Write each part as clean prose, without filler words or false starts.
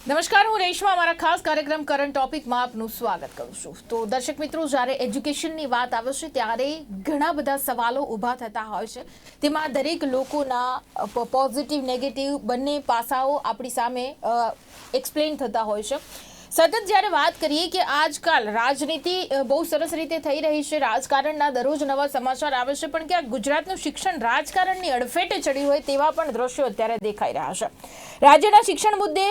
નમસ્કાર, હું રેશમા અમારા ખાસ કાર્યક્રમ કરંટ ટોપિકમાં આપનું સ્વાગત કરું છું. તો દર્શક મિત્રો, જ્યારે એજ્યુકેશનની વાત આવે છે ત્યારે ઘણા બધા સવાલો ઊભા થતા હોય છે. તેમાં દરેક લોકોના પોઝિટિવ નેગેટિવ બંને પાસાઓ આપણી સામે એક્સપ્લેન થતા હોય છે. સતત જ્યારે વાત કરીએ કે આજકાલ રાજનીતિ બહુ સરસ રીતે થઈ રહી છે, રાજકારણના દરરોજ નવા સમાચાર આવે છે, પણ ક્યાંક ગુજરાતનું શિક્ષણ રાજકારણની અડફેટે ચડ્યું હોય તેવા પણ દ્રશ્યો અત્યારે દેખાઈ રહ્યા છે. રાજ્યના શિક્ષણ મુદ્દે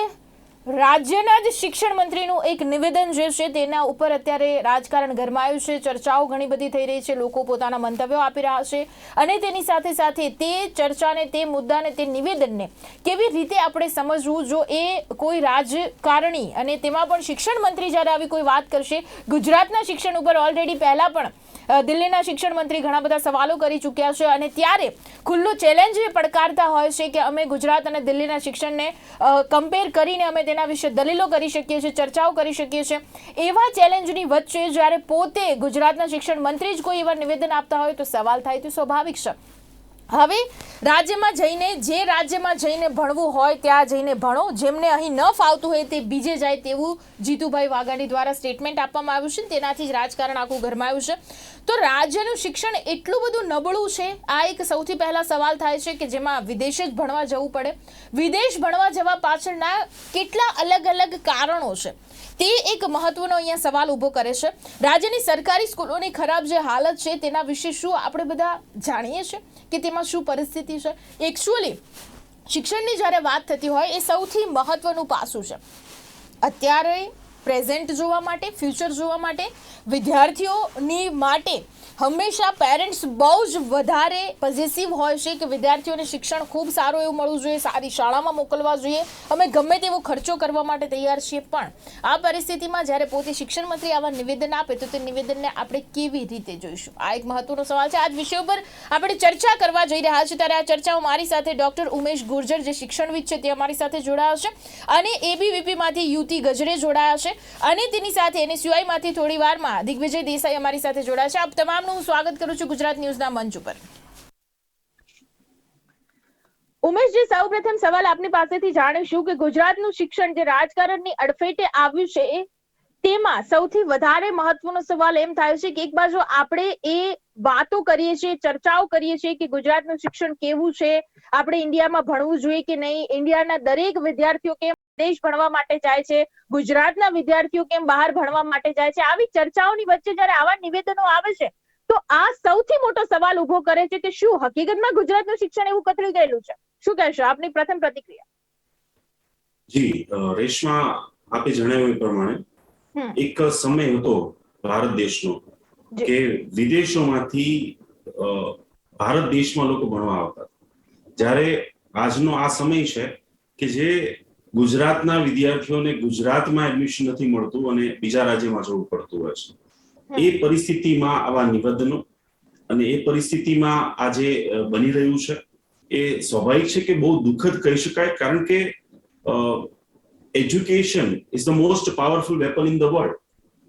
રાજ્યના જ શિક્ષણ મંત્રીનું એક નિવેદન જે છે તેના ઉપર અત્યારે રાજકારણ ગરમાયું છે. ચર્ચાઓ ઘણી બધી થઈ રહી છે, લોકો પોતાના મંતવ્યો આપી રહ્યા છે અને તેની સાથે સાથે તે ચર્ચાને, તે મુદ્દાને, તે નિવેદનને કેવી રીતે આપણે સમજવું જો એ કોઈ રાજકારણી અને તેમાં પણ શિક્ષણ મંત્રી જ્યારે આવી કોઈ વાત કરશે. ગુજરાતના શિક્ષણ ઉપર ઓલરેડી પહેલા પણ દિલ્હીના શિક્ષણ મંત્રી ઘણા બધા સવાલો કરી ચૂક્યા છે અને ત્યારે ખુલ્લું ચેલેન્જ પડકારતા હોય છે કે અમે ગુજરાત અને દિલ્હીના શિક્ષણને કમ્પેર કરીને અમે તેના વિશે દલીલો કરી શકીએ છીએ, ચર્ચાઓ કરી શકીએ છીએ. એવા ચેલેન્જની વચ્ચે જ્યારે પોતે ગુજરાતના શિક્ષણ મંત્રી જ કોઈ એવા નિવેદન આપતા હોય તો સવાલ થાય તો સ્વાભાવિક છે. હવે રાજ્યમાં જઈને જે રાજ્યમાં જઈને ભણવું હોય ત્યાં જઈને ભણો, જેમને અહીં ન ફાવતું હોય તે બીજે જાય તેવું જીતુભાઈ વાઘાણી દ્વારા સ્ટેટમેન્ટ આપવામાં આવ્યું છે. તેનાથી જ રાજકારણ આખું ગરમાયું છે. તો રાજ્યનું શિક્ષણ એટલું બધું નબળું છે, આ એક સૌથી પહેલા સવાલ થાય છે કે જેમાં વિદેશ જ ભણવા જવું પડે. વિદેશ ભણવા જવા પાછળના કેટલા અલગ અલગ કારણો છે તે એક મહત્વનો અહીંયા સવાલ ઊભો કરે છે. રાજ્યની સરકારી સ્કૂલોની ખરાબ જે હાલત છે તેના વિશે શું આપણે બધા જાણીએ છીએ કે તેમાં શું પરિસ્થિતિ છે? એકચ્યુઅલી શિક્ષણની જ્યારે વાત થતી હોય એ સૌથી મહત્વનું પાસું છે. અત્યારે પ્રેઝન્ટ જોવા માટે, ફ્યુચર જોવા માટે, વિદ્યાર્થીઓની માટે હંમેશા પેરેન્ટ્સ બહુ જ વધારે પોઝિટિવ હોય છે કે વિદ્યાર્થીઓને શિક્ષણ ખૂબ સારું એવું મળવું જોઈએ, સારી શાળામાં મોકલવા જોઈએ, અમે ગમે તેવો ખર્ચો કરવા માટે તૈયાર છીએ. પણ આ પરિસ્થિતિમાં જ્યારે પોતે શિક્ષણ મંત્રી આવા નિવેદન આપે તો તે નિવેદનને આપણે કેવી રીતે જોઈશું? આ એક મહત્વનો સવાલ છે. આ જ વિષય ઉપર આપણે ચર્ચા કરવા જઈ રહ્યા છીએ. ત્યારે આ ચર્ચામાં મારી સાથે ડોક્ટર ઉમેશ ગુર્જર, જે શિક્ષણવિદ છે, તે અમારી સાથે જોડાયા છે અને એબીવીપીમાંથી યુતિ ગજરે જોડાયા છે અને તેની સાથે એનએસયુઆઈમાંથી થોડી વારમાં દિગ્વિજય દેસાઈ અમારી સાથે જોડાયા છે. આપ તમામ હું સ્વાગત કરું છું ગુજરાત ન્યૂઝના મંચ ઉપર. ઉમેશજી, સૌપ્રથમ સવાલ આપની પાસેથી જાણીશું કે ગુજરાતનું શિક્ષણ જે રાજકારણની અડફેટે આવ્યું છે તેમાં સૌથી વધારે મહત્વનો સવાલ એમ થાય છે કે એક બાજુ આપણે એ વાતો કરીએ છીએ, ચર્ચાઓ કરીએ છીએ કે ગુજરાતનું શિક્ષણ કેવું છે, આપણે ઇન્ડિયામાં ભણવું જોઈએ કે નહીં, ઇન્ડિયાના દરેક વિદ્યાર્થીઓ કેમ દેશ ભણવા માટે જાય છે, ગુજરાતના વિદ્યાર્થીઓ કેમ બહાર ભણવા માટે જાય છે. આવી ચર્ચાઓની વચ્ચે જ્યારે આવા નિવેદનો આવે છે તો આ સૌથી મોટો સવાલ ઉભો કરે છે કે શું હકીકતમાં ગુજરાતનું શિક્ષણ એવું કથળી ગયેલું છે? શું કહેશો? આપની પ્રથમ પ્રતિક્રિયા. જી રેશમા, આપે જણાવ્યું એ પ્રમાણે એક સમય હતો ભારત દેશનો કે વિદેશોમાંથી ભારત દેશમાં લોકો ભણવા આવતા. જ્યારે આજનો આ સમય છે કે જે ગુજરાતના વિદ્યાર્થીઓને ગુજરાતમાં એડમિશન નથી મળતું અને બીજા રાજ્યમાં જવું પડતું હોય છે. એ પરિસ્થિતિમાં આવા નિવેદનો અને એ પરિસ્થિતિમાં આજે બની રહ્યું છે એ સ્વાભાવિક છે કે બહુ દુઃખદ કહી શકાય. કારણ કે education is the most powerful weapon in the world.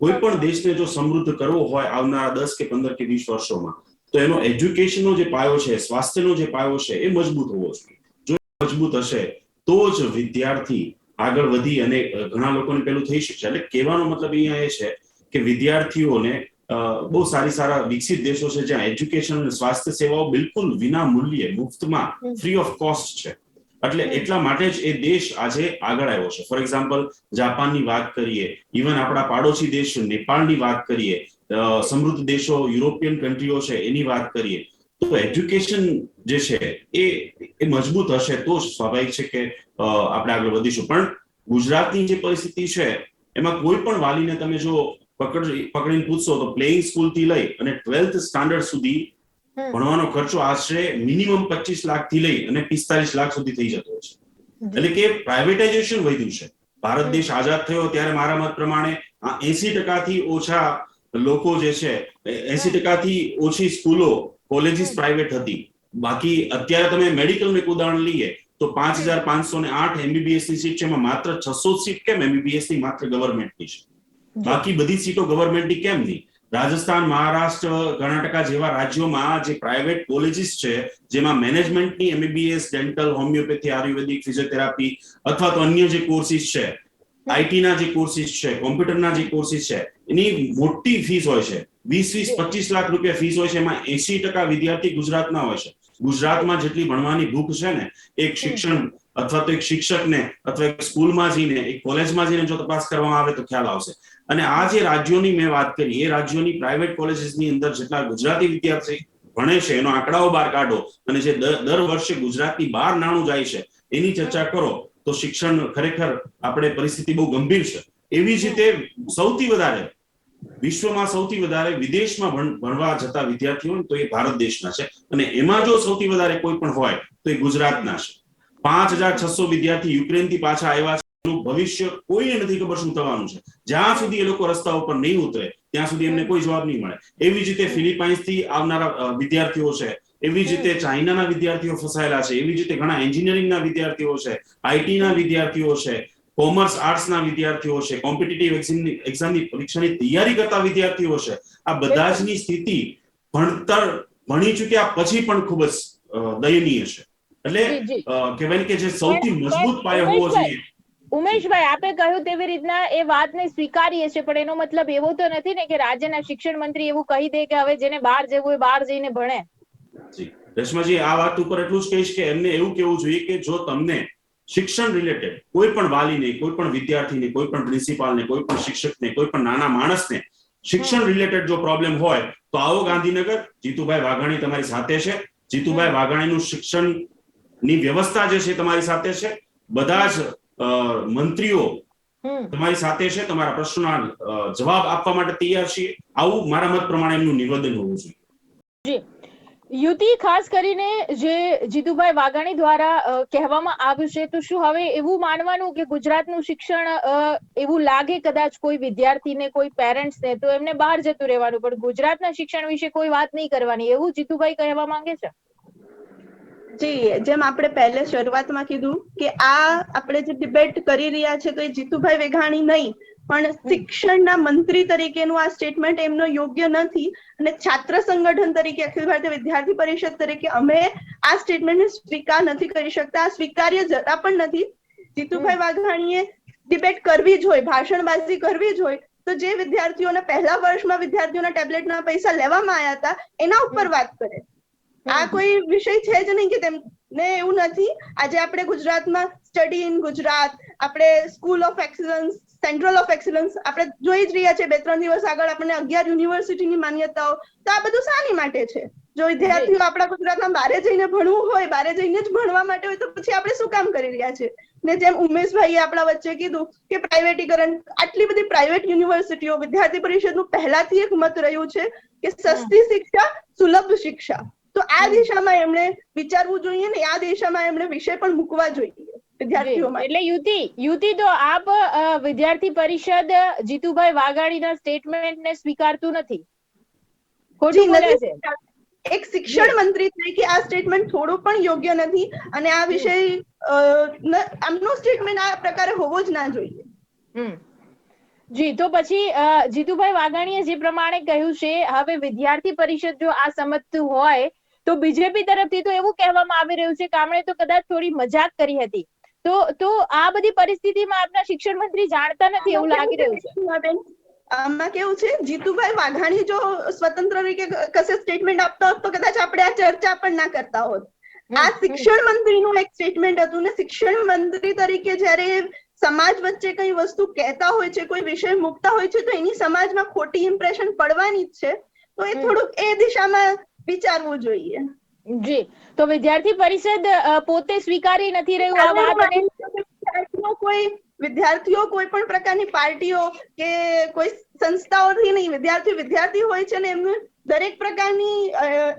કોઈ પણ દેશને જો સમૃદ્ધ કરવો હોય આવનારા 10 કે 15 કે 20 વર્ષોમાં, તો એનો એજ્યુકેશનનો જે પાયો છે, સ્વાસ્થ્યનો જે પાયો છે, એ મજબૂત હોવો જોઈએ. જો મજબૂત હશે તો જ વિદ્યાર્થી આગળ વધી અને ઘણા લોકોને પેલું થઈ શકશે. એટલે કહેવાનો મતલબ અહીંયા એ છે કે વિદ્યાર્થીઓને બહુ સારા વિકસિત દેશો છે જ્યાં એજ્યુકેશન અને સ્વાસ્થ્ય સેવાઓ બિલકુલ વિના મૂલ્યે, મુફ્તમાં, ફ્રી ઓફ કોસ્ટ છે. એટલે એટલા માટે જ એ દેશ આજે આગળ આવ્યો છે. ફોર એક્ઝામ્પલ, જાપાનની વાત કરીએ, ઇવન આપણા પાડોશી દેશ નેપાળની વાત કરીએ, સમૃદ્ધ દેશો, યુરોપિયન કન્ટ્રીઓ છે એની વાત કરીએ, તો એજ્યુકેશન જે છે એ મજબૂત હશે તો જ સ્વાભાવિક છે કે આપણે આગળ વધીશું. પણ ગુજરાતની જે પરિસ્થિતિ છે એમાં કોઈ પણ વાલીને તમે જો પકડીને પૂછશો તો પ્લેઇંગ સ્કૂલ થી લઈ અને 12th સ્ટાન્ડર્ડ સુધી ભણવાનો ખર્ચો આશરે મિનિમમ 25 લાખ થી લઈ અને 45 લાખ સુધી થઈ જતો છે. એટલે કે પ્રાઇવેટાઇઝેશન વધ્યું છે. ભારત દેશ આઝાદ થયો ત્યારે મારા મત પ્રમાણે 80% થી ઓછા લોકો જે છે, 80% થી ઓછી સ્કૂલો, કોલેજીસ પ્રાઇવેટ હતી. બાકી અત્યારે તમે મેડિકલનું એક ઉદાહરણ લઈએ તો 5508 એમબીબીએસ ની સીટ છે, એમાં માત્ર 600 સીટ કેમ એમબીબીએસ ની માત્ર ગવર્મેન્ટની છે. બાકી બધી સીટો ગવર્મેન્ટની કેમ નહીં? રાજસ્થાન, મહારાષ્ટ્ર, કર્ણાટકા જેવા રાજ્યોમાં જે પ્રાઇવેટ કોલેજીસ છે જેમાં મેનેજમેન્ટની એમબીબીએસ, ડેન્ટલ, હોમિયોપેથી, આયુર્વેદિક, ફિઝિયોથેરાપી અથવા તો અન્ય જે કોર્સિસ છે આઈટી ના જે કોર્સિસ છે, કોમ્પ્યુટરના જે કોર્સિસ છે, એની મોટી ફીસ હોય છે, 20-25 લાખ રૂપિયા ફીસ હોય છે. એમાં 80% વિદ્યાર્થી ગુજરાતના હોય છે. ગુજરાતમાં જેટલી ભણવાની ભૂખ છે ને, એક શિક્ષણ અથવા તો એક શિક્ષકને અથવા એક સ્કૂલમાં જઈને, એક કોલેજમાં જઈને જો તપાસ કરવામાં આવે તો ખ્યાલ આવશે. અને આ જે રાજ્યોની મેં વાત કરી, એ રાજ્યોની પ્રાઇવેટ કોલેજીસની અંદર જેટલા ગુજરાતી વિદ્યાર્થી ભણે છે એનો આંકડાઓ બહાર કાઢો, અને જે દર વર્ષે ગુજરાતની બહાર નાણું જાય છે એની ચર્ચા કરો, તો શિક્ષણ ખરેખર આપણે પરિસ્થિતિ બહુ ગંભીર છે. એવી જ રીતે સૌથી વધારે વિશ્વમાં સૌથી વધારે વિદેશમાં ભણવા જતા વિદ્યાર્થીઓ તો એ ભારત દેશના છે, અને એમાં જો સૌથી વધારે કોઈ પણ હોય તો એ ગુજરાતના છે. 5,600 વિદ્યાર્થી યુક્રેનથી પાછા આવ્યા છે. એનું ભવિષ્ય કોઈને નથી ખબર શું થવાનું છે. જ્યાં સુધી એ લોકો રસ્તા ઉપર નહીં ઉતરે ત્યાં સુધી એમને કોઈ જવાબ નહીં મળે. એવી જ રીતે ફિલિપાઇન્સથી આવનારા વિદ્યાર્થીઓ છે, એવી જ રીતે ચાઇનાના વિદ્યાર્થીઓ ફસાયેલા છે, એવી જ રીતે ઘણા એન્જિનિયરિંગના વિદ્યાર્થીઓ છે, આઈટીના વિદ્યાર્થીઓ છે, કોમર્સ આર્ટ્સના વિદ્યાર્થીઓ છે, કોમ્પિટિટિવ એક્ઝામની પરીક્ષાની તૈયારી કરતા વિદ્યાર્થીઓ છે. આ બધા જની સ્થિતિ ભણી ચૂક્યા પછી પણ ખૂબ જ દયનીય છે. એટલે કહેવાય કે જે સૌથી મજબૂત પાયો હોવો જોઈએ. ઉમેશભાઈ, આપે કહ્યું તેવી રીતના એ વાતને સ્વીકારીએ છે, પણ એનો મતલબ એવો તો નથી ને કે રાજ્યના શિક્ષણ મંત્રી એવું કહી દે કે હવે જેને બહાર જવું હોય બહાર જઈને ભણે. રેશમાજી, આ વાત ઉપર એટલું જ કહીશ કે એમને એવું કેવું જોઈએ કે જો તમને શિક્ષણ રિલેટેડ કોઈ પણ વાલીને, કોઈ પણ વિદ્યાર્થીને, કોઈ પણ પ્રિન્સિપાલને, કોઈ પણ શિક્ષકને, કોઈ પણ નાના માણસને શિક્ષણ રિલેટેડ જો પ્રોબ્લેમ હોય તો આવો ગાંધીનગર. જીતુભાઈ વાઘાણી તમારી સાથે છે. જીતુભાઈ વાઘાણીનું શિક્ષણની વ્યવસ્થા જે છે તમારી સાથે છે. બધા જ મંત્રીઓ તમારી સાથે છે. તમારા પ્રશ્નોના જવાબ આપવા માટે તૈયાર છીએ. આવું મારા મત પ્રમાણે એમનું નિવેદન હોવું જોઈએ. યુતિ, ખાસ કરીને જે જીતુભાઈ વાઘાણી દ્વારા કહેવામાં આવ્યું છે, તો શું હવે એવું માનવાનું કે ગુજરાતનું શિક્ષણ એવું લાગે કદાચ કોઈ વિદ્યાર્થીને, કોઈ પેરેન્ટ્સને, તો એમને બહાર જતું રહેવાનું, પણ ગુજરાતના શિક્ષણ વિશે કોઈ વાત નહીં કરવાની, એવું જીતુભાઈ કહેવા માંગે છે? જી, જેમ આપણે પહેલે શરૂઆતમાં કીધું કે આ આપણે જે ડિબેટ કરી રહ્યા છે તો એ જીતુભાઈ વાઘાણી નહીં, પણ શિક્ષણના મંત્રી તરીકેનું આ સ્ટેટમેન્ટ એમનો યોગ્ય નથી. અને છાત્ર સંગઠન તરીકે, અખિલ ભારતીય વિદ્યાર્થી પરિષદ તરીકે અમે આ સ્ટેટમેન્ટને સ્વીકાર નથી કરી શકતા. આ સ્વીકાર્ય જતા પણ નથી. જીતુભાઈ વાઘાણીએ ડિબેટ કરવી જ હોય, ભાષણબાજી કરવી જ હોય, તો જે વિદ્યાર્થીઓના પહેલા વર્ષમાં વિદ્યાર્થીઓના ટેબ્લેટના પૈસા લેવામાં આવ્યા હતા એના ઉપર વાત કરે. આ કોઈ વિષય છે જ નહીં કે તેમને એવું નથી. આજે આપણે ગુજરાતમાં સ્ટડી ઇન ગુજરાત, આપણે school of excellence, central of excellence આપણે જોઈ જ રહ્યા છે. 2-3 દિવસ આગળ આપણને 11 યુનિવર્સિટીની માન્યતાઓ. તો આ બધું શાની માટે છે? જો વિદ્યાર્થીઓ આપણા ગુજરાતમાં બહારે જઈને ભણવું હોય, બહારે જઈને જ ભણવા માટે હોય, તો પછી આપણે શું કામ કરી રહ્યા છે? ને જેમ ઉમેશભાઈએ આપણા વચ્ચે કીધું કે પ્રાઇવેટીકરણ, આટલી બધી પ્રાઇવેટ યુનિવર્સિટીઓ, વિદ્યાર્થી પરિષદનું પહેલાથી એક મત રહ્યું છે કે સસ્તી શિક્ષા, સુલભ શિક્ષા. તો આ દિશામાં એમણે વિચારવું જોઈએ ને આ દિશામાં એમણે વિષય પણ મૂકવા જોઈએ વિદ્યાર્થીઓ માટે. એટલે યુતિ, તો આપ વિદ્યાર્થી પરિષદ જીતુભાઈ વાઘાણીના સ્ટેટમેન્ટને સ્વીકારતું નથી? ખોટું બોલે છે. એક શિક્ષણ મંત્રી તરીકે આ સ્ટેટમેન્ટ થોડું પણ યોગ્ય નથી, અને આ વિષય આમનો સ્ટેટમેન્ટ આ પ્રકારે હોવો જ ના જોઈએ. જી, તો પછી જીતુભાઈ વાઘાણીએ જે પ્રમાણે કહ્યું છે, હવે વિદ્યાર્થી પરિષદ જો આ સમજતું હોય તો બીજેપી તરફથી તો એવું કહેવામાં આવી રહ્યું છે કે આમણે તો કદાચ થોડી મજાક કરી હતી. તો આ બધી પરિસ્થિતિમાં આપના શિક્ષણ મંત્રી જાણતા નથી એવું લાગી રહ્યું છે. આમાં કેવું છે, જીતુભાઈ વાઘાણી જો સ્વતંત્ર રીતે કશે સ્ટેટમેન્ટ આપતા હોત તો કદાચ આપણે આ ચર્ચા પણ ના કરતા હોત. આ શિક્ષણ મંત્રીનું એક સ્ટેટમેન્ટ હતું, ને શિક્ષણ મંત્રી તરીકે જયારે સમાજ વચ્ચે કઈ વસ્તુ કહેતા હોય છે, કોઈ વિષય મૂકતા હોય છે, તો એની સમાજમાં ખોટી ઇમ્પ્રેશન પડવાની જ છે. તો એ થોડુંક એ દિશામાં વિચારવું જોઈએ. જી, તો વિદ્યાર્થી પરિષદ પોતે સ્વીકારી નથી રહ્યું આ વાત. વિદ્યાર્થીઓ કોઈ પણ પ્રકારની પાર્ટીઓ કે કોઈ સંસ્થાઓથી નહીં, વિદ્યાર્થી હોય છે, ને એમનું દરેક પ્રકારની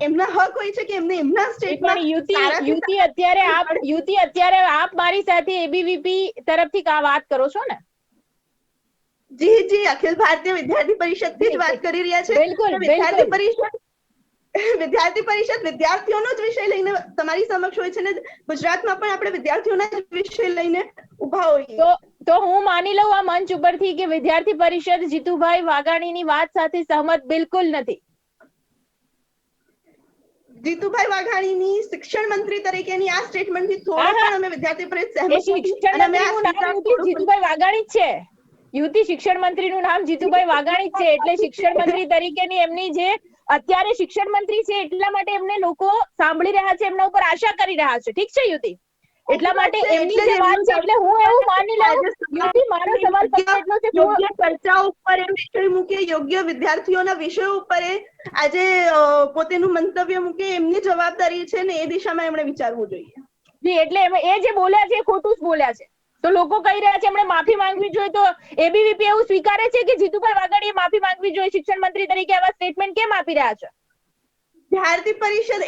એમના હક હોય છે કે એમને એમના સ્ટેટમાં. યુતિ, અત્યારે આપ મારી સાથે એબીવીપી તરફથી આ વાત કરો છો ને? જી, અખિલ ભારતીય વિદ્યાર્થી પરિષદ થી જ વાત કરી રહ્યા છે. વિદ્યાર્થી પરિષદ વિદ્યાર્થીઓનો જ વિષય લઈને તમારી સમક્ષ હોય છે, ને ગુજરાતમાં પણ આપણે વિદ્યાર્થીઓના જ વિષય લઈને ઉભા હોઈએ. તો હું માની લઉં આ મંચ ઉપરથી કે વિદ્યાર્થી પરિષદ જીતુભાઈ વાઘાણીની વાત સાથે સહમત બિલકુલ નથી. જીતુભાઈ વાઘાણીની શિક્ષણ મંત્રી તરીકેની આ સ્ટેટમેન્ટથી થોડો હા, હા. પણ અમે વિદ્યાર્થી પરિષદ એ સહેમત નથી શિક્ષણ અને અમે આ મંત્રીનું નામ સ્વીકાર યુતિ થોડું જીતુભાઈ વાઘાણી જ છે. યુતિ શિક્ષણ મંત્રીનું નામ જીતુભાઈ વાઘાણી જ છે. એટલે શિક્ષણ મંત્રી તરીકેની એમની જે અત્યારે શિક્ષણ મંત્રી છે એટલા માટે એમને લોકો સાંભળી રહ્યા છે, એમના ઉપર આશા કરી રહ્યા છે. ઠીક છે યુતિ, એટલા માટે એમની જે વાત છે એટલે હું એવું માની લઉં યુતિ, મારો સવાલ ફક્ત એટલો છે યોગ્ય ચર્ચા ઉપર એ વિષય મૂકે, યોગ્ય વિદ્યાર્થીઓના વિષયો ઉપર એ આજે પોતાનું મંતવ્ય મૂકે, એમની જવાબદારી છે ને એ દિશામાં એમણે વિચારવું જોઈએ. જી, એટલે એ જે બોલ્યા છે એ ખોટું જ બોલ્યા છે. તો લોકો કહી રહ્યા છે એમણે માફી માંગવી જોઈએ. તો એબીવીપી એવું સ્વીકારે છે કે જીતુભાઈ વાઘાણીએ માફી માંગવી જોઈએ? શિક્ષણ મંત્રી તરીકે આવા સ્ટેટમેન્ટ કેમ આપી રહ્યા છે? વિદ્યાર્થી પરિષદ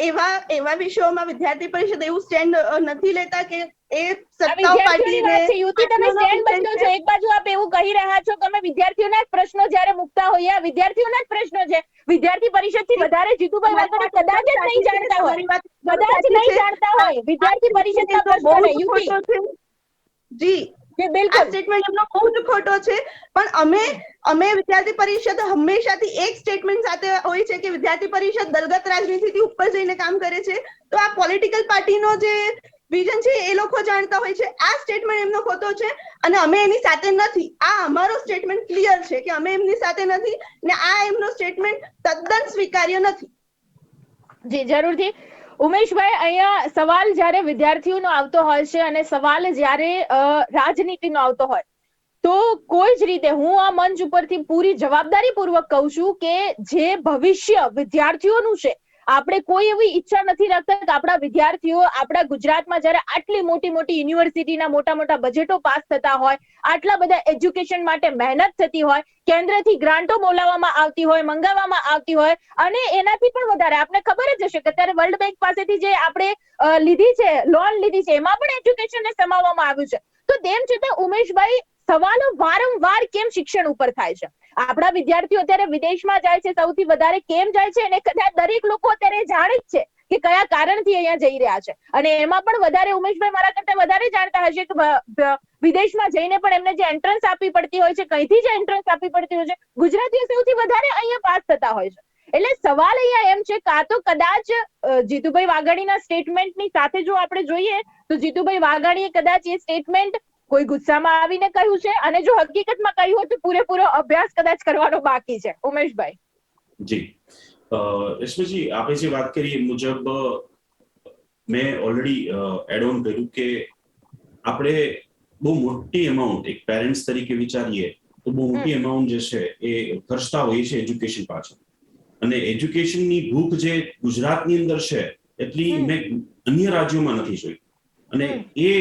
એવા વિષયોમાં વિદ્યાર્થી પરિષદ એવું સ્ટેન્ડ નથી લેતા કે એ સત્તાઓ વિદ્યાર્થીઓની વાત છે. યુતિ, તમે સ્ટેન્ડ બદલો છો. પાર્ટીને એક બાજુ આપ એવું કહી રહ્યા છો કે અમે વિદ્યાર્થીઓના જ પ્રશ્નો જ્યારે મુકતા હોઈએ, આ વિદ્યાર્થીઓના જ પ્રશ્નો છે. વિદ્યાર્થી પરિષદથી વધારે જીતુભાઈ વાઘાણી કદાચ જ નહીં જાણતા હોય, કદાચ નહીં જાણતા હોય વિદ્યાર્થી પરિષદના પ્રશ્નોને. યુતિ જી, જે આ બિલકુલ સ્ટેટમેન્ટ એમનો બહુ જ ખોટો છે. પણ અમે વિદ્યાર્થી પરિષદ હંમેશાથી એક સ્ટેટમેન્ટ સાથે હોય છે કે વિદ્યાર્થી પરિષદ દલગત રાજનીતિથી ઉપર જઈને કામ કરે છે. તો આ પોલિટિકલ પાર્ટીનો જે વિઝન છે એ લોકો જાણતા હોય છે. આ સ્ટેટમેન્ટ એમનો ખોટો છે અને અમે એની સાથે નથી. આ અમારો સ્ટેટમેન્ટ ક્લિયર છે કે અમે એમની સાથે નથી ને આ એમનો સ્ટેટમેન્ટ તદ્દન સ્વીકાર્ય નથી. જી, જરૂરથી. ઉમેશભાઈ, અહીંયા સવાલ જ્યારે વિદ્યાર્થીઓનો આવતો હોય છે અને સવાલ જ્યારે રાજનીતિનો આવતો હોય તો કોઈ જ રીતે હું આ મંચ ઉપરથી પૂરી જવાબદારીપૂર્વક કહું છું કે જે ભવિષ્ય વિદ્યાર્થીઓનું છે, આપણે કોઈ એવી ઈચ્છા નથી રાખતા કે આપણા વિદ્યાર્થીઓ આપણા ગુજરાતમાં જ્યારે આટલી મોટી મોટી યુનિવર્સિટીના મોટા મોટા બજેટો પાસ થતા હોય, આટલા બધા એજ્યુકેશન માટે મહેનત થતી હોય, કેન્દ્રથી ગ્રાન્ટો બોલાવવામાં આવતી હોય, મંગાવવામાં આવતી હોય અને એનાથી પણ વધારે આપણે ખબર જ હશે કે અત્યારે વર્લ્ડ બેંક પાસેથી જે આપણે લીધી છે, લોન લીધી છે, એમાં પણ એજ્યુકેશનને સમાવવામાં આવ્યું છે. તો તેમ છતાં ઉમેશભાઈ, સવાલો વારંવાર કેમ શિક્ષણ ઉપર થાય છે? આપણા વિદ્યાર્થીઓ અત્યારે વિદેશમાં જાય છે, સૌથી વધારે કેમ જાય છે અને કદાચ દરેક લોકો અત્યારે જાણે જ છે કે કયા કારણથી અહીંયા જઈ રહ્યા છે. અને એમાં પણ વધારે ઉમેશભાઈ મારા કરતા વધારે જાણતા હશે કે વિદેશમાં જઈને પણ એમને જે એન્ટ્રન્સ આપવી પડતી હોય છે, કઈથી જે એન્ટ્રન્સ આપવી પડતી હોય છે, ગુજરાતીઓ સૌથી વધારે અહીંયા પાસ થતા હોય છે. એટલે સવાલ અહીંયા એમ છે, કાં તો કદાચ જીતુભાઈ વાઘાણીના સ્ટેટમેન્ટની સાથે જો આપણે જોઈએ તો જીતુભાઈ વાઘાણીએ કદાચ એ સ્ટેટમેન્ટ કોઈ ગુસ્સામાં આવીને કહ્યું છે અને જો હકીકતમાં કહ્યું હોય તો પૂરેપૂરો અભ્યાસ કદાચ કરવાનો બાકી છે. ઉમેશભાઈ. જી, રશ્મિજી, આપણે જે વાત કરી એ મુજબ મેં ઓલરેડી એડ ઓન કર્યું કે આપણે બહુ મોટી અમાઉન્ટ એક પેરેન્ટ્સ તરીકે વિચારીએ તો બહુ મોટી અમાઉન્ટ જે છે એ ખર્ચતા હોય છે એજ્યુકેશન પાછળ. અને એજ્યુકેશનની ભૂખ જે ગુજરાતની અંદર છે એટલી મેં અન્ય રાજ્યોમાં નથી જોઈ. અને એ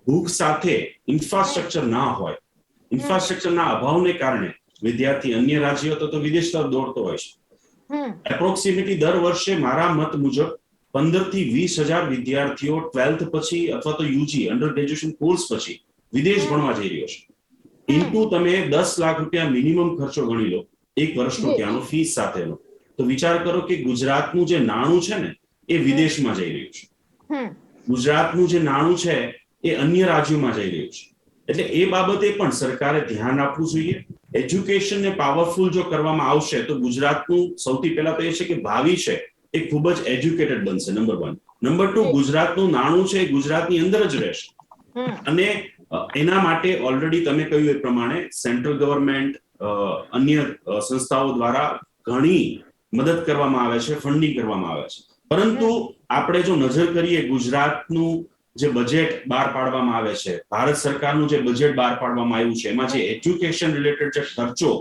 ભૂખ સાથે ઇન્ફ્રાસ્ટ્રક્ચર ના હોય, ઇન્ફ્રાસ્ટ્રક્ચરના અભાવને કારણે વિદ્યાર્થી અન્ય રાજ્યો તો વિદેશ તરફ દોડતો હોય છે. એપ્રોક્સિમેટલી દર વર્ષે મારા મત મુજબ 15 થી 20,000 વિદ્યાર્થીઓ 12th પછી અથવા તો યુજી અંડર ગ્રેજ્યુએશન કોર્સ પછી વિદેશ ભણવા જઈ રહ્યો છે. ઇન્ટુ તમે 10 લાખ રૂપિયા મિનિમમ ખર્ચો ગણી લો એક વર્ષનો ત્યાંનો ફીસ સાથેનો, તો વિચાર કરો કે ગુજરાતનું જે નાણું છે ને એ વિદેશમાં જઈ રહ્યું છે. ગુજરાતનું જે નાણું છે એ અન્ય રાજ્યોમાં જઈ રહ્યું છે. એટલે એ બાબતે પણ સરકારે ધ્યાન આપવું જોઈએ. એજ્યુકેશનને પાવરફુલ જો કરવામાં આવશે તો ગુજરાતનું સૌથી પહેલા તો એ છે કે ભાવિ છે એ ખૂબ જ એજ્યુકેટેડ બનશે, નંબર 1. નંબર 2, ગુજરાતનું નાણું છે એ ગુજરાતની અંદર જ રહેશે. અને એના માટે ઓલરેડી તમે કહ્યું એ પ્રમાણે સેન્ટ્રલ ગવર્મેન્ટ અન્ય સંસ્થાઓ દ્વારા ઘણી મદદ કરવામાં આવે છે, ફંડિંગ કરવામાં આવે છે. પરંતુ આપણે જો નજર કરીએ ગુજરાતનું જે બજેટ બહાર પાડવામાં આવે છે, ભારત સરકારનું જે બજેટ બહાર પાડવામાં આવ્યું છે, એમાં જે એજ્યુકેશન રિલેટેડ જે ખર્ચો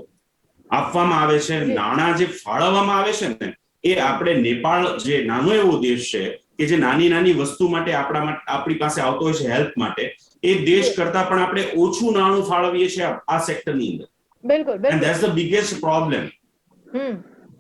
આપવામાં આવે છે, નાણાં જે ફાળવવામાં આવે છે ને, એ આપણે નેપાળ જે નાનો એવો દેશ છે કે જે નાની નાની વસ્તુ માટે આપણી પાસે આવતો હોય છે હેલ્પ માટે, એ દેશ કરતા પણ આપણે ઓછું નાણું ફાળવીએ છીએ આ સેક્ટરની અંદર. બિલકુલ, and that's the biggest problem.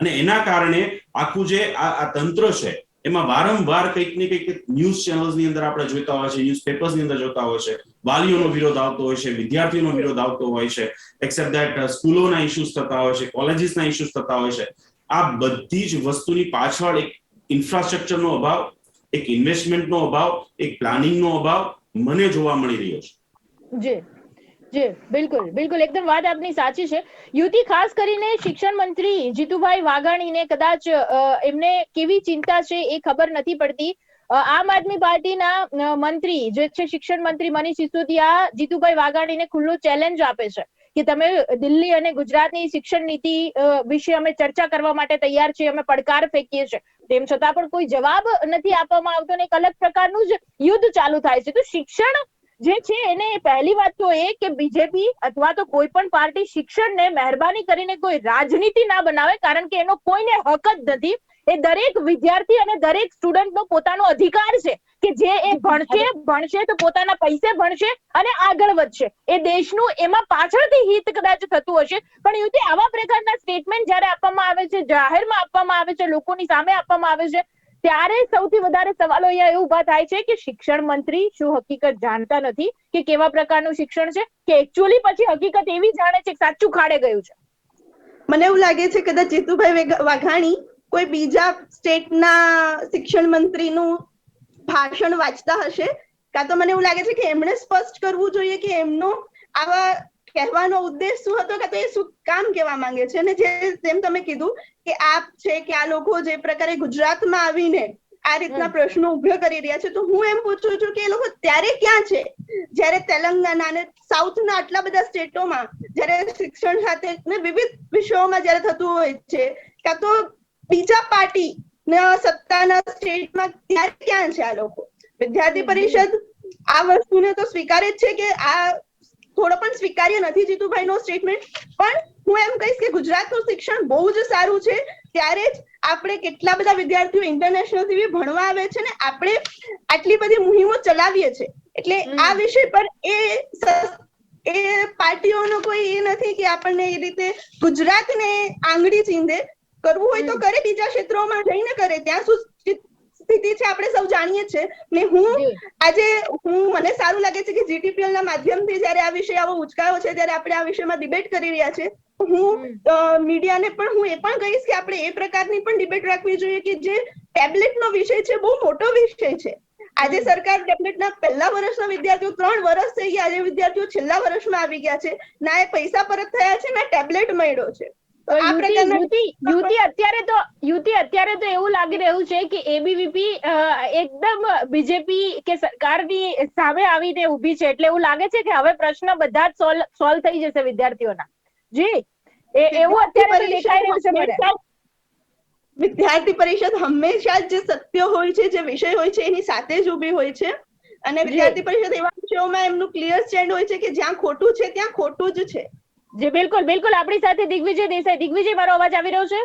અને એના કારણે આખું જે આ તંત્ર છે એમાં વારંવાર કંઈક ને કંઈક ન્યૂઝ ચેનલ્સની અંદર આપણે જોતા હોય છે, ન્યૂઝપેપર્સની અંદર જોતા હોય છે, વાલીઓનો વિરોધ આવતો હોય છે, વિદ્યાર્થીઓનો વિરોધ આવતો હોય છે, એક્સેપ્ટ ધેટ સ્કૂલોના ઇશ્યુઝ થતા હોય છે, કોલેજીસના ઇશ્યુઝ થતા હોય છે. આ બધી જ વસ્તુની પાછળ એક ઇન્ફ્રાસ્ટ્રક્ચરનો અભાવ, એક ઇન્વેસ્ટમેન્ટનો અભાવ, એક પ્લાનિંગનો અભાવ મને જોવા મળી રહ્યો છે. જી જી બિલકુલ બિલકુલ એકદમ વાત આપની સાચી છે. યુતિ, ખાસ કરીને શિક્ષણ મંત્રી જીતુભાઈ વાઘાણીને કદાચ એમને કેવી ચિંતા છે એ ખબર નથી પડતી. આમ આદમી પાર્ટીના મંત્રી જે છે શિક્ષણ મંત્રી મનીષ સિસોદિયા જીતુભાઈ વાઘાણીને ખુલ્લો ચેલેન્જ આપે છે કે તમે દિલ્હી અને ગુજરાતની શિક્ષણ નીતિ વિશે અમે ચર્ચા કરવા માટે તૈયાર છીએ, અમે પડકાર ફેંકીએ છીએ. તેમ છતાં પણ કોઈ જવાબ નથી આપવામાં આવતો ને એક અલગ પ્રકારનું જ યુદ્ધ ચાલુ થાય છે. તો શિક્ષણ જે છે એને પહેલી વાત તો એ કે બીજેપી અથવા તો કોઈ પણ પાર્ટી શિક્ષણને મહેરબાની કરીને કોઈ રાજનીતિ ના બનાવે, કારણ કે એનો કોઈને હક જ નથી. એ દરેક વિદ્યાર્થી અને દરેક સ્ટુડન્ટનો પોતાનો અધિકાર છે કે જે એ ભણશે તો પોતાના પૈસે ભણશે અને આગળ વધશે. એ દેશનું એમાં પાછળથી હિત કદાચ થતું હશે, પણ યુતિ આવા પ્રકારના સ્ટેટમેન્ટ જ્યારે આપવામાં આવે છે, જાહેરમાં આપવામાં આવે છે, લોકોની સામે આપવામાં આવે છે, ત્યારે સૌથી વધારે સવાલો અહીંયા એ ઉભા થાય છે કે શિક્ષણ મંત્રી શું હકીકત જાણતા નથી કે કેવા પ્રકારનું શિક્ષણ છે, કે એકચ્યુઅલી પછી હકીકત એવી જાણે છે કે સાચું ખાડે ગયું છે? મને એવું લાગે છે કદાચ જીતુભાઈ વાઘાણી કોઈ બીજા સ્ટેટના શિક્ષણ મંત્રીનું ભાષણ વાંચતા હશે, કાં તો મને એવું લાગે છે કે એમણે સ્પષ્ટ કરવું જોઈએ કે એમનો આવા કહેવાનો ઉદ્દેશ શું હતો, કાં તો એ શું કામ કહેવા માંગે છે. અને જેમ તમે કીધું કે આપ છે કે આ લોકો જે પ્રકારે ગુજરાતમાં આવીને આ રીતના પ્રશ્નો ઉભા કરી રહ્યા છે, તો હું એમ પૂછું છું કે એ લોકો ત્યારે ક્યાં છે જ્યારે તેલંગાના અને સાઉથના આટલા બધા સ્ટેટોમાં જ્યારે શિક્ષણ સાથે વિવિધ વિષયોમાં જ્યારે થતું હોય છે, કાં તો બીજા પાર્ટી સત્તાના સ્ટેટમાં ત્યારે ક્યાં છે આ લોકો? વિદ્યાર્થી પરિષદ આ વસ્તુને તો સ્વીકારે જ છે કે આ થોડો પણ સ્વીકાર્ય નથી જીતુભાઈનો સ્ટેટમેન્ટ, પણ હું એમ કહીશ કે ગુજરાતનું શિક્ષણ બહુ જ સારું છે, ત્યારે જ આપણે કેટલા બધા વિદ્યાર્થીઓ ઇન્ટરનેશનલ થી ભણવા આવે છે ને આપણે આટલી બધી મુહિમો ચલાવીએ છીએ. એટલે આ વિષય પર એ પાર્ટીઓનો કોઈ એ નથી કે આપણને એ રીતે ગુજરાતને આંગળી ચીંધે. કરવું હોય તો કરે, બીજા ક્ષેત્રોમાં જઈને કરે, ત્યાં શું સ્થિતિ છે આપણે સૌ જાણીએ છીએ. ને મને સારું લાગે છે કે જીટીપીએલ ના માધ્યમથી જયારે આ વિષય આવો ઉચકાયો છે ત્યારે આપણે આ વિષયમાં ડિબેટ કરી રહ્યા છે. હું મીડિયાને પણ હું એ પણ કહીશ કે આપણે એ પ્રકારની પણ ડિબેટ રાખવી જોઈએ કે જે ટેબ્લેટનો વિષય છે બહુ મોટો વિષય છે. આજે સરકાર ટેબ્લેટના પહેલા વર્ષના વિદ્યાર્થીઓ 3 વર્ષ થઈ ગયા, આજે વિદ્યાર્થીઓ છેલ્લા વર્ષમાં આવી ગયા છે, ના એ પૈસા પરત થયા છે ના ટેબ્લેટ મળ્યો છે. યુતિ અત્યારે તો એવું લાગી રહ્યું છે કે એબીવીપી એકદમ બીજેપી કે સરકારની સામે આવીને ઉભી છે, એટલે એવું લાગે છે કે હવે પ્રશ્ન બધા જ સોલ્વ થઈ જશે વિદ્યાર્થીઓના. જી એવું અત્યારે દેખાઈ રહ્યું છે મને. વિદ્યાર્થી પરિષદ હંમેશા જે સત્ય હોય છે, જે વિષય હોય છે એની સાથે જ ઉભી હોય છે, અને વિદ્યાર્થી પરિષદ એવા વિષયોમાં એમનું ક્લિયર સ્ટેન્ડ હોય છે કે જ્યાં ખોટું છે ત્યાં ખોટું જ છે. જી બિલકુલ બિલકુલ. આપણી સાથે દિગ્વિજય દેસાઈ. દિગ્વિજય, મારો અવાજ આવી રહ્યો છે?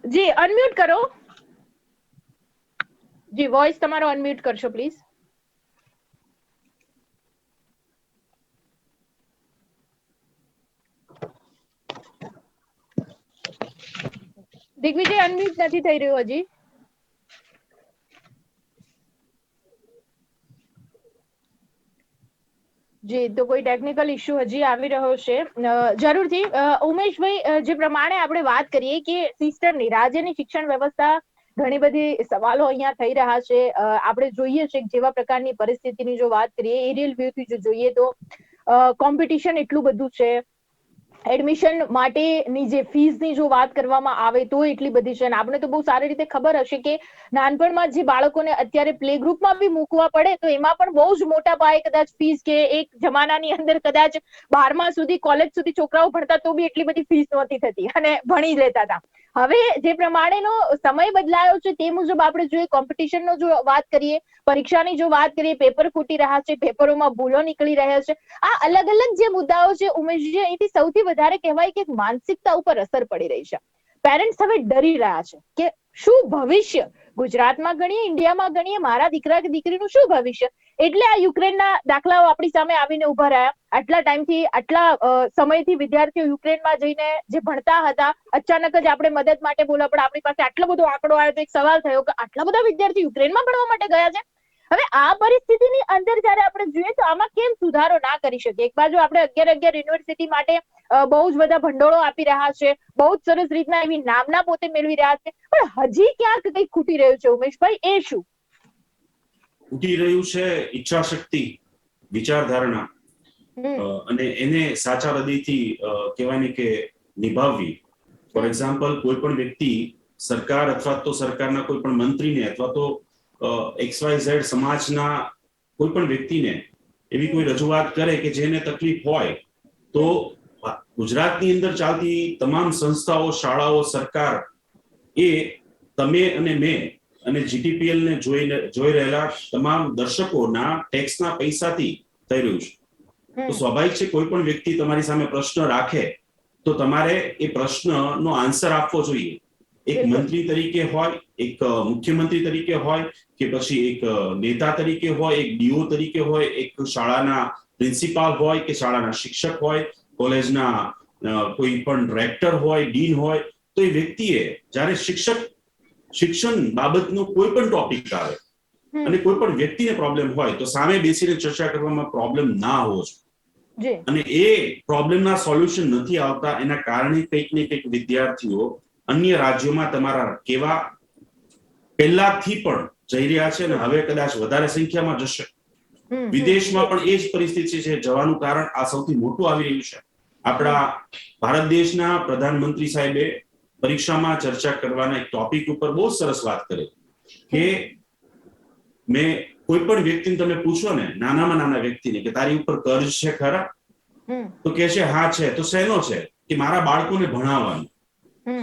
જી અનમ્યુટ કરો. જી વોઇસ તમારો અનમ્યુટ કરશો પ્લીઝ. દિગ્વિજય અનમ્યુટ નથી થઈ રહ્યું હજી. જી તો કોઈ ટેકનિકલ ઇશ્યુ હજી આવી રહ્યો છે. જરૂરથી ઉમેશભાઈ, જે પ્રમાણે આપણે વાત કરીએ કે સિસ્ટમની રાજ્યની શિક્ષણ વ્યવસ્થા ઘણી બધી સવાલો અહીંયા થઈ રહ્યા છે. આપણે જોઈએ છે જેવા પ્રકારની પરિસ્થિતિની જો વાત કરીએ, એરિયલ વ્યૂથી જો જોઈએ તો કોમ્પિટિશન એટલું બધું છે. એડમિશન માટેની જે ફીસની જો વાત કરવામાં આવે તો એટલી બધી છે. અને આપણે તો બહુ સારી રીતે ખબર હશે કે નાનપણમાં જે બાળકોને અત્યારે પ્લે ગ્રુપમાં બી મૂકવા પડે તો એમાં પણ બહુ જ મોટા પાયે કદાચ ફીસ, કે એક જમાનાની અંદર કદાચ 12મા સુધી કોલેજ સુધી છોકરાઓ ભણતા તો બી એટલી બધી ફીસ નહોતી થતી અને ભણી લેતા હતા. હવે જે પ્રમાણેનો સમય બદલાયો છે તે મુજબ આપણે જોઈએ, કોમ્પિટિશનનો જો વાત કરીએ, પરીક્ષાની જો વાત કરીએ, પેપર ફૂટી રહ્યા છે, પેપરોમાં ભૂલો નીકળી રહ્યા છે, આ અલગ અલગ જે મુદ્દાઓ છે ઉમેશજી, અહીંથી સૌથી વધારે કહેવાય કે માનસિકતા ઉપર અસર પડી રહી છે. પેરેન્ટ્સ હવે ડરી રહ્યા છે કે શું ભવિષ્ય, ગુજરાતમાં ગણીએ, ઇન્ડિયામાં ગણીએ, મારા દીકરા કે દીકરીનું શું ભવિષ્ય? એટલે આ યુક્રેનના દાખલાઓ આપણી સામે આવીને ઉભા રહ્યા. આટલા ટાઈમથી, આટલા સમયથી વિદ્યાર્થીઓ યુક્રેનમાં જઈને જે ભણતા હતા, અચાનક જ આપણે મદદ માટે બોલવા પડે, આપણી પાસે આટલો બધો આંકડો આવ્યો તો એક સવાલ થયો કે આટલા બધા વિદ્યાર્થી યુક્રેનમાં ભણવા માટે ગયા છે. હવે આ પરિસ્થિતિની અંદર જયારે આપણે જોઈએ તો આમાં કેમ સુધારો ના કરી શકીએ? એક બાજુ આપણે 11 યુનિવર્સિટી માટે બહુ જ બધા ભંડોળો આપી રહ્યા છે, બહુ જ સરસ રીતના એવી નામના પોતે મેળવી રહ્યા છે, પણ હજી ક્યાંક કંઈક ખૂટી રહ્યું છે ઉમેશભાઈ, એ શું? તૂટી રહ્યું છે ઈચ્છા શક્તિ, વિચારધારણા, અને એને સાચા હૃદયથી કહેવાય ને કે નિભાવવી. ફોર એક્ઝામ્પલ, કોઈ પણ વ્યક્તિ સરકાર અથવા તો સરકારના કોઈ પણ મંત્રીને અથવા તો XYZ સમાજના કોઈ પણ વ્યક્તિને એવી કોઈ રજૂઆત કરે કે જેને તકલીફ હોય, તો ગુજરાતની અંદર ચાલતી તમામ સંસ્થાઓ, શાળાઓ, સરકાર એ તમે અને મેં અને GTPL ને જોઈ રહેલા તમામ દર્શકોના ટેક્સના પૈસાથી થઈ રહ્યું છે. તો સ્વાભાવિક છે કોઈ પણ વ્યક્તિ તમારી સામે પ્રશ્ન રાખે તો તમારે એ પ્રશ્નનો આન્સર આપવો જોઈએ. એક મંત્રી તરીકે હોય, એક મુખ્યમંત્રી તરીકે હોય, કે પછી એક નેતા તરીકે હોય, એક DO તરીકે હોય, એક શાળાના પ્રિન્સિપાલ હોય કે શાળાના શિક્ષક હોય, કોલેજના કોઈ પણ રેક્ટર હોય, ડીન હોય, તો એ વ્યક્તિએ જ્યારે શિક્ષણ બાબતનો કોઈ પણ ટોપિક આવે અને કોઈ પણ વ્યક્તિને પ્રોબ્લેમ હોય તો સામે બેસીને ચર્ચા કરવામાં પ્રોબ્લેમ ના હોવો જોઈએ. અને એ પ્રોબ્લેમના સોલ્યુશન નથી આવતા, એના કારણે કંઈક ને કંઈક વિદ્યાર્થીઓ અન્ય રાજ્યોમાં તમારા કેવા પહેલાથી પણ જઈ રહ્યા છે અને હવે કદાચ વધારે સંખ્યામાં જશે. વિદેશમાં પણ એ જ પરિસ્થિતિ છે. જવાનું કારણ આ સૌથી મોટું આવી રહ્યું છે. આપણા ભારત દેશના પ્રધાનમંત્રી સાહેબે પરીક્ષામાં ચર્ચા કરવાના એક ટોપિક ઉપર બહુ સરસ વાત કરી કે મેં કોઈ પણ વ્યક્તિને તમે પૂછો ને, નાનામાં નાના વ્યક્તિને, કે તારી ઉપર કર્જ છે ખરા? તો કહે છે હા છે. તો શેનો છે? કે મારા બાળકોને ભણાવવાનું.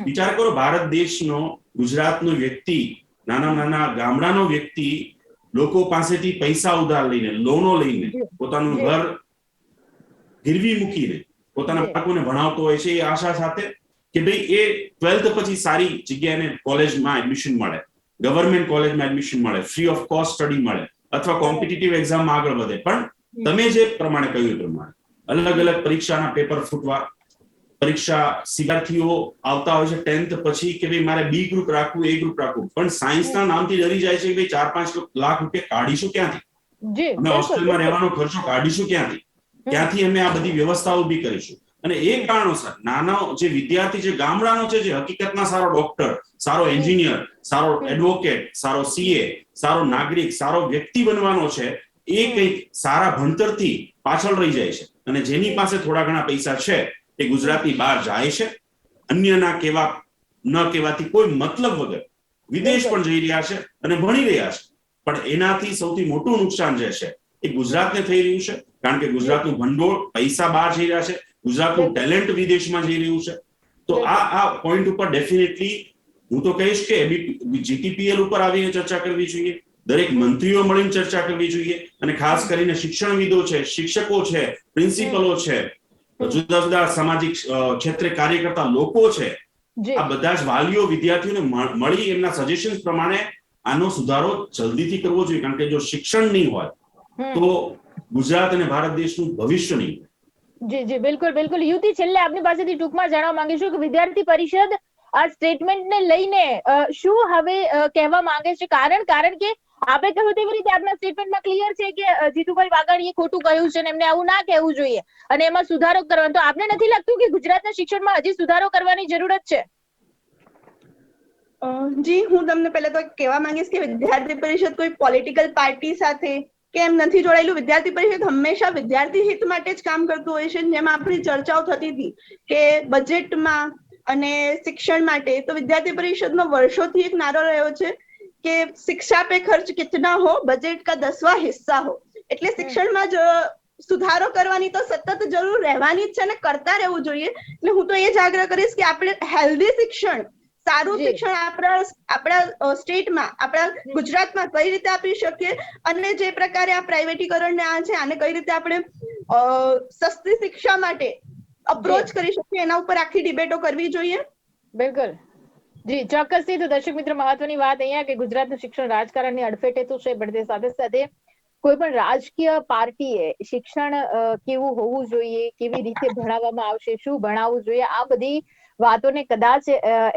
વિચાર કરો, ભારત દેશનો, ગુજરાતનો વ્યક્તિ, નાના ગામડાનો વ્યક્તિ લોકો પાસેથી પૈસા ઉધાર લઈને, લોનો લઈને, પોતાનું ઘર ગીરવી મૂકીને પોતાના બાળકોને ભણાવતો હોય છે, એ આશા સાથે કે ભાઈ એ 12th પછી સારી જગ્યાએ કોલેજમાં એડમિશન મળે, ગવર્મેન્ટ કોલેજમાં એડમિશન મળે, ફ્રી ઓફ કોસ્ટ સ્ટડી મળે, અથવા કોમ્પિટિટિવ એક્ઝામમાં આગળ વધે. પણ તમે જે પ્રમાણે કહ્યું એ પ્રમાણે અલગ અલગ પરીક્ષાના પેપર ફૂટવા, પરીક્ષા વિદ્યાર્થીઓ આવતા હોય છે 10th પછી કે ભાઈ મારે B ગ્રુપ રાખવું, A ગ્રુપ રાખવું, પણ સાયન્સના નામથી ડરી જાય છે કે ભાઈ 4-5 લાખ રૂપિયા કાઢીશું ક્યાંથી? અમે હોસ્ટેલમાં રહેવાનો ખર્ચો કાઢીશું ક્યાંથી? ક્યાંથી અમે આ બધી વ્યવસ્થાઓ ઊભી કરીશું? અને એ કારણોસર નાનો જે વિદ્યાર્થી છે, ગામડાનો છે, જે હકીકતમાં સારો ડોક્ટર, સારો એન્જિનિયર, સારો એડવોકેટ, સારો CA, સારો નાગરિક, સારો વ્યક્તિ બનવાનો છે, એ કંઈક સારા ભણતરથી પાછળ રહી જાય છે. અને જેની પાસે થોડા ઘણા પૈસા છે એ ગુજરાતની બહાર જાય છે, અન્યના કેવા ન કહેવાથી કોઈ મતલબ વગર વિદેશ પણ જઈ રહ્યા છે અને ભણી રહ્યા છે. પણ એનાથી સૌથી મોટું નુકસાન જે છે એ ગુજરાતને થઈ રહ્યું છે, કારણ કે ગુજરાતનું ભંડોળ, પૈસા બહાર જઈ રહ્યા છે, ગુજરાતનું ટેલેન્ટ વિદેશમાં જઈ રહ્યું છે. તો આ પોઈન્ટ ઉપર ડેફિનેટલી હું તો કહીશ કે GTPL ઉપર આવીને ચર્ચા કરવી જોઈએ, દરેક મંત્રીઓ મળીને ચર્ચા કરવી જોઈએ, અને ખાસ કરીને શિક્ષણવિદો છે, શિક્ષકો છે, પ્રિન્સિપલો છે, જુદા જુદા સામાજિક ક્ષેત્રે કાર્ય કરતા લોકો છે, આ બધા જ વાલીઓ વિદ્યાર્થીઓને મળી એમના સજેશન્સ પ્રમાણે આનો સુધારો જલ્દીથી કરવો જોઈએ. કારણ કે જો શિક્ષણ નહીં હોય તો ગુજરાત અને ભારત દેશનું ભવિષ્ય નહીં. જી બિલકુલ બિલકુલ. યુતિ, છેલ્લે આપની પાસેથી ટૂંકમાં જાણવા માંગીશું કે વિદ્યાર્થી પરિષદ આ સ્ટેટમેન્ટને લઈને શું હવે કહેવા માંગે છે? કારણ કે આપે કહ્યું તેવી રીતે આપના સ્ટેટમેન્ટમાં ક્લિયર છે કે જીતુભાઈ વાઘાણીએ ખોટું કહ્યું છે અને એમને આવું ના કહેવું જોઈએ અને એમાં સુધારો કરવાનો. તો આપને નથી લાગતું કે ગુજરાતના શિક્ષણમાં હજી સુધારો કરવાની જરૂરત છે? જી, હું તમને પહેલા તો કહેવા માંગીશ કે વિદ્યાર્થી પરિષદ કોઈ પોલિટિકલ પાર્ટી સાથે કેમ નથી જોડાયેલું. વિદ્યાર્થી પરિષદ હંમેશા વિદ્યાર્થી હિત માટે જ કામ કરતું હોય છે. જેમ આપણી ચર્ચાઓ થતી હતી કે બજેટમાં અને શિક્ષણ માટે, તો વિદ્યાર્થી પરિષદનો વર્ષોથી એક નારો રહ્યો છે કે શિક્ષા પે ખર્ચ કિતના હો, બજેટ કા 10વાं હિસ્સા હો. એટલે શિક્ષણમાં જ સુધારો કરવાની તો સતત જરૂર રહેવાની જ છે અને કરતા રહેવું જોઈએ. એટલે હું તો એ જ આગ્રહ કરીશ કે આપણે હેલ્ધી શિક્ષણ, સારું શિક્ષણ આપણા સ્ટેટમાં, આપણા ગુજરાતમાં કઈ રીતે આપી શકીએ, અને જે પ્રકારે આ પ્રાઇવેટીકરણ આ છે આને કઈ રીતે આપણે સસ્તી શિક્ષા માટે અપ્રોચ કરી શકીએ, એના ઉપર આખી ડિબેટો કરવી જોઈએ. બિલકુલ જી, ચોક્કસથી. તો દર્શક મિત્રો, મહત્વની વાત અહીંયા કે ગુજરાતનું શિક્ષણ રાજકારણની અડફેટે તો છે, પણ તે સાથે સાથે કોઈ પણ રાજકીય પાર્ટીએ શિક્ષણ કેવું હોવું જોઈએ, કેવી રીતે ભણાવવામાં આવશે, શું ભણાવવું જોઈએ, આ બધી વાતોને કદાચ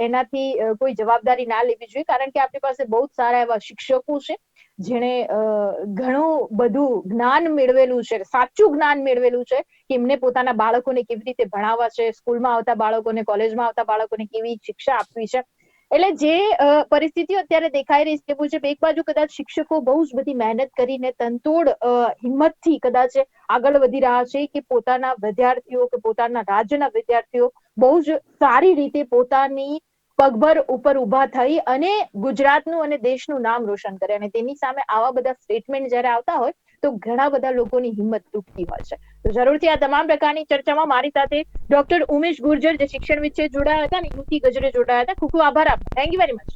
એનાથી કોઈ જવાબદારી ના લેવી જોઈએ. કારણ કે આપણી પાસે બહુ જ સારા એવા શિક્ષકો છે જેણે ઘણું બધું જ્ઞાન મેળવેલું છે, સાચું જ્ઞાન મેળવેલું છે કે એમને પોતાના બાળકોને કેવી રીતે ભણાવવા છે, સ્કૂલમાં આવતા બાળકોને, કોલેજમાં આવતા બાળકોને કેવી શિક્ષા આપવી છે. એટલે જે પરિસ્થિતિઓ અત્યારે દેખાઈ રહી છે મુજબ એક બાજુ કદાચ શિક્ષકો બહુ જ બધી મહેનત કરીને તનતોડ હિંમતથી કદાચ આગળ વધી રહ્યા છે કે પોતાના વિદ્યાર્થીઓ કે પોતાના રાજ્યના વિદ્યાર્થીઓ બહુ જ સારી રીતે પોતાની પગભર ઉપર ઉભા થઈ અને ગુજરાતનું અને દેશનું નામ રોશન કરે, અને તેની સામે આવા બધા સ્ટેટમેન્ટ જ્યારે આવતા હોય તો ઘણા બધા લોકોની હિંમત તૂટતી હોય છે. તો જરૂરથી આ તમામ પ્રકારની ચર્ચામાં મારી સાથે ડોક્ટર ઉમેશ ગુર્જર જે શિક્ષણવિદ છે જોડાયા હતા અને યુતિ ગજરે જોડાયા હતા. ખૂબ ખૂબ આભાર આપનો. Thank you very much.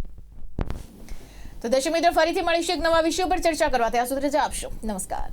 તો દર્શક મિત્રો, ફરીથી મળીશું એક નવા વિષય પર ચર્ચા કરવા. ત્યાં સુધી રજા આપશો. નમસ્કાર.